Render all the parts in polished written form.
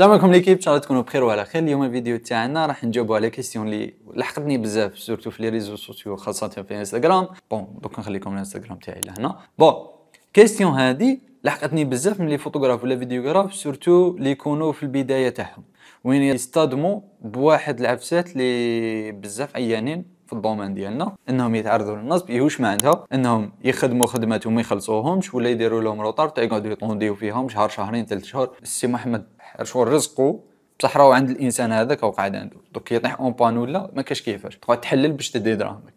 السلام عليكم ليكيب، ان شاء الله تكونوا بخير وعلى خير. اليوم الفيديو تاعنا راح نجاوبوا على كيستيون اللي لحقتني بزاف سورتو في لي ريزو سوسيو خاصه في انستغرام. دوك نخليكم الانستغرام تاعي لهنا. كيستيون هذه لحقتني بزاف من لي فوتوغراف ولا فيديوغراف سورتو اللي يكونوا في البدايه تاعهم، وين يصطدموا بواحد العفسات اللي بزاف عيانين في الدومين ديالنا، انهم يتعرضوا للنصب يهوش ما عندها، انهم يخدموا خدماتهم ما يخلصوهمش ولا يديروا لهم روطار تاع يقعدوا يطونديو فيهم شهر شهرين 3 شهور. السي محمد شغل رزقه بصح راهو عند الانسان هذاك او قاعد عنده دوك يطيح اون بان ولا ما كاش كيفاش تقعد تحلل باش تدي دراهمك.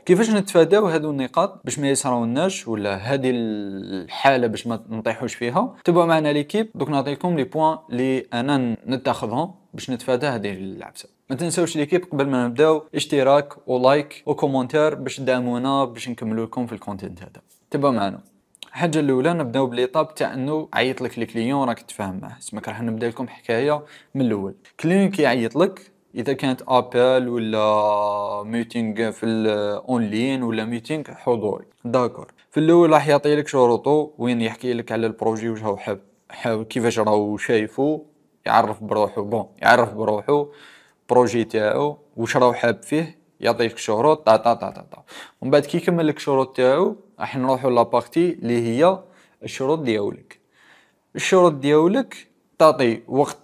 كيفاش نتفاداو هذو النقاط باش ما يصراوناش ولا هذه الحاله باش ما نطيحوش فيها؟ تبعوا معنا ليكيب دوك نعطيكم لي بوين اللي انا نتاخذهم باش نتفادى هذه العبسه. ما تنساوش ليكيب قبل ما نبداو اشتراك ولايك وكومنتير باش تدعمونا باش نكملوا لكم في الكونتنت هذا. تبعوا معنا. الحاجه الاولى نبداو بليطاب تاع انه عيط لك الكليون راك تفاهم معاه. سماك راح نبدا لكم حكايه من الاول. كليون كي يعيط لك اذا كانت ابل ولا ميتينغ في الاونلاين ولا ميتينغ حضوري، داكور، في الاول راح يعطي لك شروطه وين يحكي لك على البروجي واش هو حاب كيفاش راهو شايفه، يعرف بروحه يعرف بروحه بروجي تاعو واش راهو حاب فيه، يعطيك شروط طا ومن بعد كي يكمل لك الشروط تاعو راح نروحوا لابارتي اللي هي الشروط ديالك. الشروط ديالك تعطي وقت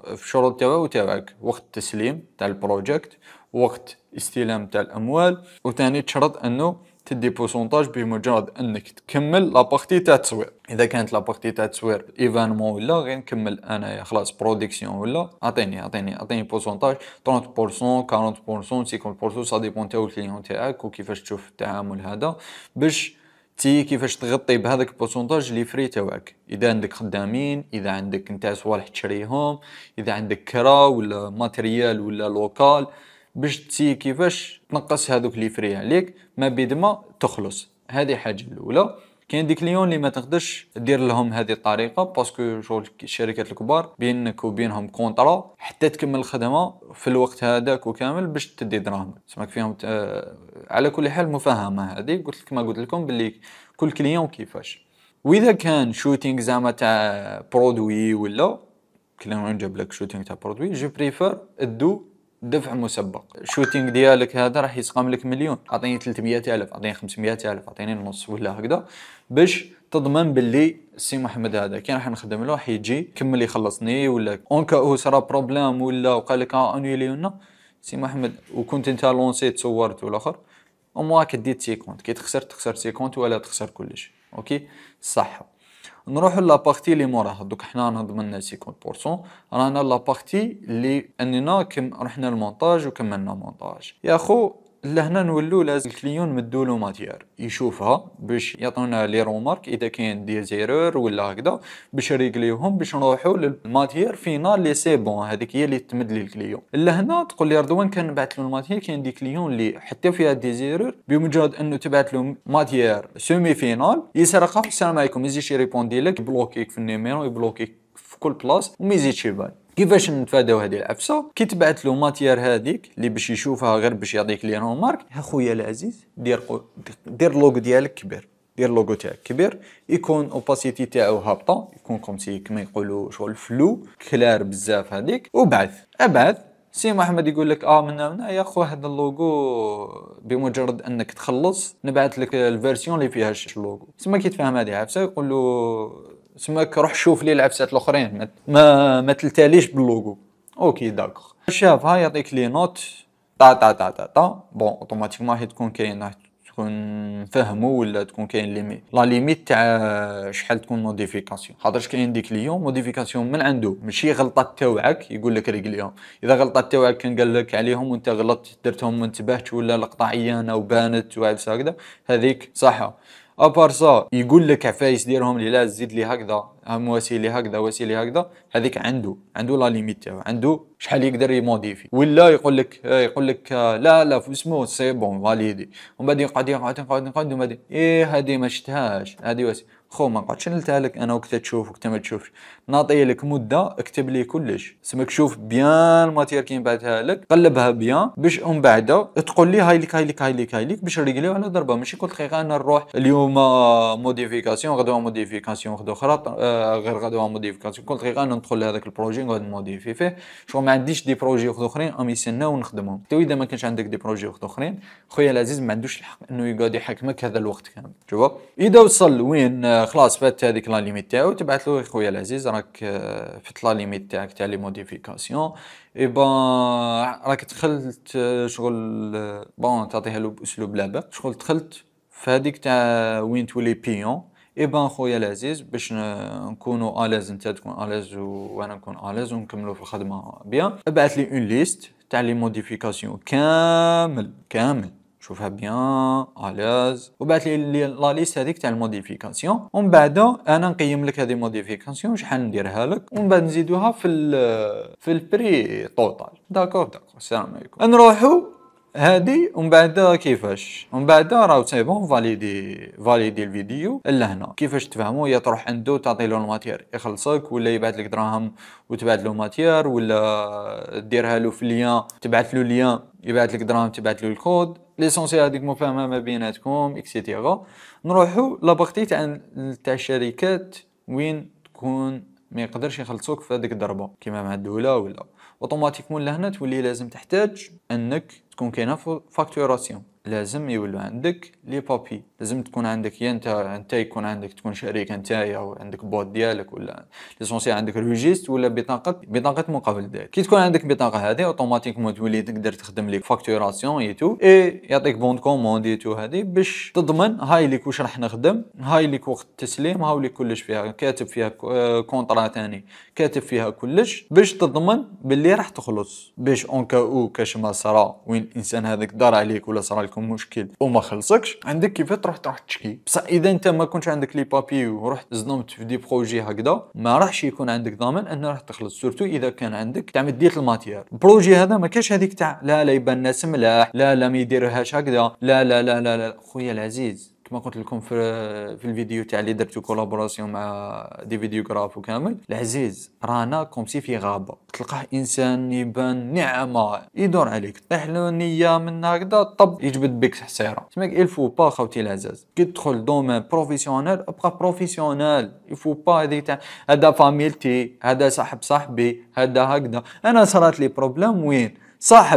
في الشروط تاعو تاعك وقت تسليم تاع البروجيكت، وقت استلام تاع الاموال، وثاني تشرط انه تدي بورسونتاج بمجرد انك تكمل لابارتي تاع التصوير. اذا كانت لابارتي تاع التصوير ايفانمون ولا غير نكمل انايا خلاص برودكسيون ولا اعطيني بورسونتاج 30% 40% 50% سا ديبون تاع الكليون تاعك وكيفاش تشوف التعامل هذا باش تي كيفاش تغطي بهذاك البورسونتاج اللي فري تاعك. اذا عندك خدامين، اذا عندك نتاع صوالح تشريهم، اذا عندك كرا ولا ماتريال ولا لوكال، باش تسي كيفاش تنقص هذوك اللي فري عليك ما بيد ما تخلص. هذه حاجه الاولى. كاين دي كليون اللي ما تقدرش دير لهم هذه الطريقه باسكو شغل الشركات الكبار بينك وبينهم كونطرا حتى تكمل الخدمه في الوقت هذاك وكامل باش تدي دراهم. سمعك فيهم على كل حال مفاهمه هذه. قلت لك ما قلت لكم باللي كل كليون كيفاش. واذا كان شوتينغ زعما تاع برودوي ولا كليون جاب لك شوتينغ تاع برودوي، جو بريفير ادو دفع مسبق. الشوتينغ ديالك هذا راح يسقام لك مليون، اعطيني 300,000 اعطيني 500,000 اعطيني النص ولا هكذا باش تضمن باللي السي محمد هذا كي راح نخدم له راح يجي كمل يخلصني، ولا اونكا هو صرا بروبليم ولا وقال لك انيولي لنا سي محمد وكنت انت لونسي تصورت والاخر وما كديت سيكونت كي تخسر سيكونت ولا تخسر كلش. اوكي صح. نروحوا لابارتي اللي موراها. دوك حنا نضمننا 50%، رانا لابارتي اللي اننا رحنا المونتاج وكملنا مونتاج. يا خو لهنا نولو لازم الكليون مدولو ماتير يشوفها باش يعطونا لي رومارك اذا كاين دي زيرور ولا هكذا باش ريغليوهم باش نروحوا للماتير فينال لي سي بون. هذيك هي اللي تمد لي الكليون. لهنا تقول لي رضوان كان نبعث له الماتير كاين دي كليون اللي حتى فيها دي زيرور بمجرد انه تبعث له ماتير سيمي فينال يسرقها. السلام عليكم يزيش يريبوندي لك يبلوكيك في النيميرو يبلوكيك في كل بلاص وما يزيدش يبان. كيفاش نتفاداو هذه العفسه؟ كي تبعث له ماتير هذيك اللي باش يشوفها غير باش يعطيك لي رومارك، يا خويا العزيز دير لوغو ديالك كبير، دير لوغو تاعك كبير يكون اوباسيتي تاعو هابطه، يكون كما يقولوا شغل فلو كلار بزاف هذيك، وبعث ابعث سي محمد يقول لك منا يا خو هذا اللوغو بمجرد انك تخلص نبعث لك الفيرسيون اللي فيها اللوغو. تسمى كي تفهم هذه عفسه يقول له سماك روح شوف لي العفسات الاخرين ما تلتاليش باللوغو. اوكي داكوغ. شافها يعطيك لي نوت طا اوتوماتيكمون هي تكون كاين تكون فهموا ولا تكون كاين لا ليميت تاع شحال تكون موديفيكاسيون. خاطرش كاين ديك اليوم موديفيكاسيون من عنده ماشي غلطات تاوعك يقول لك ريغليهم. اذا غلطات تاوعك كان قال لك عليهم وانت غلطت درتهم ما انتبهتش ولا لقطه عيانه وبانت وعفسه هكذا هذيك صح. ابار سا يقول لك عفايس ديرهم لي لا زيد لي هكذا واسيلي هكذا واسيلي هكذا، هذيك عنده لا ليميت تاعو، عنده شحال يقدر يموديفي. ولا يقول لك لا فاسمو سي بون فاليدي ومن بعد يقعد ومن بعد هذه ما شفتهاش هذه خو ما نقعدش نلتها لك انا وقت تشوف وقت ما تشوفش. نعطي لك مده اكتب لي كلش، سمك شوف بيان الماتير كي نبعثها لك، قلبها بيان باش من بعد تقول لي هاي لك هاي لك هاي لك هاي لك باش نريقليو على ضربه. ماشي كل دقيقه انا نروح اليوم موديفيكاسيون غدوه موديفيكاسيون غدوه اخرى غير غدوه موديفيكاسيون، كل دقيقه انا ندخل لهذاك البروجي نقعد موديفي فيه. شغل ما عنديش دي بروجي اخرين راهم يستناو ونخدمهم. حتى اذا ما كانش عندك دي بروجي اخرين خويا العزيز ما عندوش الحق انه يقعد يحكمك هذا الوقت كامل. شوف اذا وصل وين خلاص فات هذيك لا ليميت تاعو تبعث له خويا العزيز راك فت لا ليميت تاعك تاع لي موديفيكاسيون. اي بون راك دخلت شغل بون تعطيها له باسلوب لعبه، شغل دخلت في هذيك تاع وين تولي بيون. اي بان خويا العزيز باش نكونوا اليز انت تكون اليز وانا نكون اليز ونكملوا في الخدمه بيان، ابعث لي اون ليست تاع لي موديفيكاسيون كامل شوفها بيان اليز وبعث لي لا ليست هذيك تاع الموديفيكاسيون، ومن بعد انا نقيم لك هذه الموديفيكاسيون شحال نديرها لك ومن بعد نزيدوها في البري توتال. داكور السلام عليكم. نروحوا هادي ومن بعد كيفاش ومن بعد راهو سي بون فاليدي الفيديو لهنا. كيفاش تفهموا؟ يا تروح عنده تعطي له الماتير يخلصك، ولا يبعث لك دراهم وتبعث له ماتير، ولا ديرها له في اللين تبعث له اللين يبعث لك دراهم تبعث له الكود. ليسونسيال هذيك مفاهمه ما بيناتكم اكسيتيرا. نروحوا لابارتي تاع الشركات وين تكون ما يقدرش يخلصوك في هذيك الضربه كيما مع الدوله ولا اوتوماتيكمون لهنا تولي لازم تحتاج انك تكون كاينه فاكتوراسيون. لازم يولو عندك لي بابي، لازم تكون عندك يا انت يكون عندك تكون شريك نتايا او عندك بوت ديالك ولا ليسونسيال عندك ريجيست ولا بطاقه مقابل ذلك. كي تكون عندك بطاقه هذه اوتوماتيكمون تولي تقدر تخدم لك فاكتوراسيون ايتو اي يعطيك بون كوموند ايتو هذه باش تضمن هاي ليك واش راح نخدم، هاي ليك وقت التسليم، هاي ليك كلش فيها كاتب فيها كونطرا ثاني كاتب فيها كلش باش تضمن باللي راح تخلص. باش اون كاو كاش ما صرا وين الانسان هذاك دار عليك ولا صرا لكم مشكل وما خلصكش عندك كيف تروح تشكي. بصح اذا انت ما كنتش عندك لي بابي ورحت زنمت في دي بروجي هكذا ما راحش يكون عندك ضامن انه راح تخلص، سورتو اذا كان عندك تاع مديت الماتير. البروجي هذا ما كاش هذيك تاع لا يبان الناس ملاح، لا ما يديرهاش هكذا، لا خويا العزيز. كما قلت لكم في الفيديو تاع اللي درتو كولابوراسيون مع دي فيديوغراف وكامل العزيز، رانا كومسي في غابه تلقاه انسان يبان نعمه يدور عليك طيح له نيه من هكذا طب يجبد بك حصيره. تسمك الفو با خوتي العزاز كي تدخل دومين بروفيسيونيل ابقى بروفيسيونيل. الفو با هذيك تاع هذا فاميلتي هذا صاحب صاحبي هذا هكذا. انا صارت لي بروبليم وين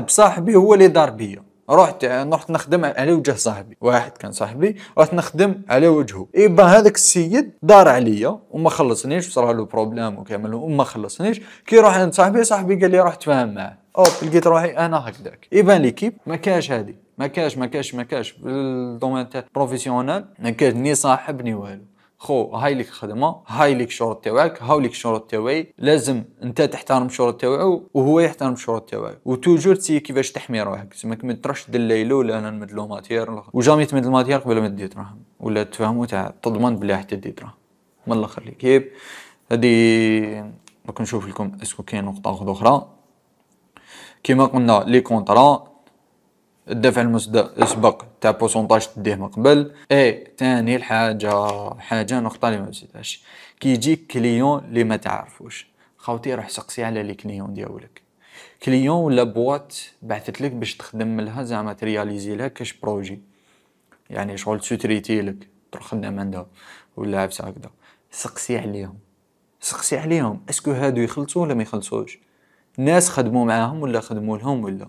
صاحبي هو اللي دار بيا، رحت نخدم على وجه صاحبي، واحد كان صاحبي رحت نخدم على وجهه. يبا هذاك السيد دار عليا وما خلصنيش وصار له بروبليم وكامل وما خلصنيش. كي روح عند صاحبي قال لي روح تفاهم معاه، لقيت روحي انا هكذاك. يبان ليكيب ما كاش هذه ما كاش في الدومين تاع بروفيسيونيل ما كاش ني صاحب ني والو. خو هاي ليك خدمه، هاي ليك الشروط تاعك، هاو ليك الشروط تاعي. لازم انت تحترم الشروط تاعو وهو يحترم الشروط تاعك، وتوجور تسي كيفاش تحمي روحك. تسمك ما تروحش دليلو ولا انا نمد له ماتير وجامي تمد الماتير قبل ما تدي دراهم ولا تفهموا تاع تضمن بلي راح تدي دراهم. من الاخر ليك يب هذه دوك نشوف لكم اسكو كاين نقطه اخرى. كيما قلنا لي كونطرا الدفع المسبق تاع بورسونتاج تديه من قبل. ثاني حاجه نقطه اللي ما نسيتهاش، كي يجيك كليون اللي ما تعرفوش خاوتي روح سقسي على لي كليون ديالك. كليون ولا بواط بعثت لك باش تخدم لها زعما ترياليزي لها كاش بروجي، يعني شغل سوتريتي لك تروح خدام عندها ولا عفسه هكذا. سقسي عليهم اسكو هادو يخلصوا ولا ما يخلصوش. ناس خدموا معاهم ولا خدموا لهم ولا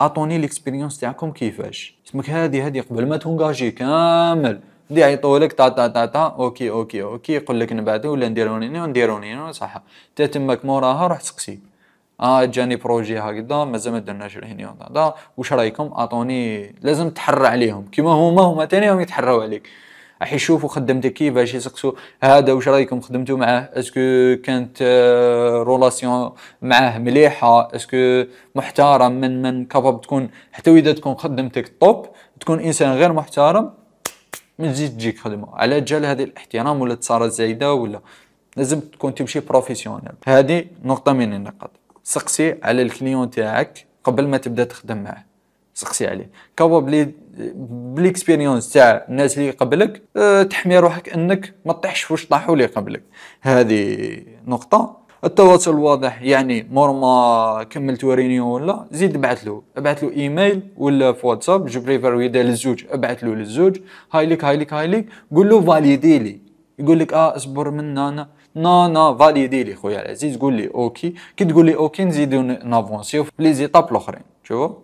اعطوني ليكسبيريونس تاعكم كيفاش. اسمك هذه قبل ما تونجاجي كامل دي يعيطولك تا اوكي يقول لك نبعثوا ولا نديروني صح تتمك موراها روح تسقسي جاني بروجي هكذا مازال ما درناش الهنيون هذا واش رايكم اعطوني. لازم تحرى عليهم كيما هما ثاني هم يتحروا عليك، راح يشوفوا خدمتك كيفاش يسقسوا هذا واش رايكم خدمتوا معاه، اسكو كانت رولاسيون معاه مليحه، اسكو محترم من كاباب تكون حتى اذا تكون خدمتك طوب تكون انسان غير محترم من تزيد تجيك خدمه على جال هذه الاحترام ولا تصارى زايده ولا لازم تكون تمشي بروفيسيونيل. هذه نقطه من النقاط. سقسي على الكليون تاعك قبل ما تبدا تخدم معه، تسقسي عليه كابابلي بالاكسبيريونس تاع الناس اللي قبلك تحمي روحك انك ما تطيحش واش طاحوا اللي قبلك. هذه نقطة. التواصل واضح، يعني مور ما كملت رينيون ولا زيد ابعث له ايميل ولا في واتساب، جو بريفير يدير للزوج ابعث له للزوج، هاي ليك قول له فاليدي لي، يقول لك اصبر من انا نا فاليدي لي خويا العزيز، قول لي اوكي، كي تقول لي اوكي نزيدو نافونسيو في لي زيتاب الاخرين. شوفوا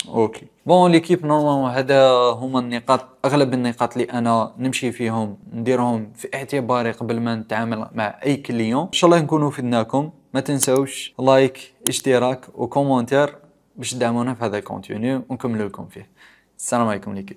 اوكي بون ليكيب نورمالمون هذا هما النقاط، اغلب النقاط اللي انا نمشي فيهم نديرهم في اعتباري قبل ما نتعامل مع اي كليون. ان شاء الله نكونوا فدناكم. ما تنسوش لايك اشتراك وكومنتير باش تدعمونا في هذا الكونتينيو ونكمل لكم فيه. السلام عليكم ليكيب.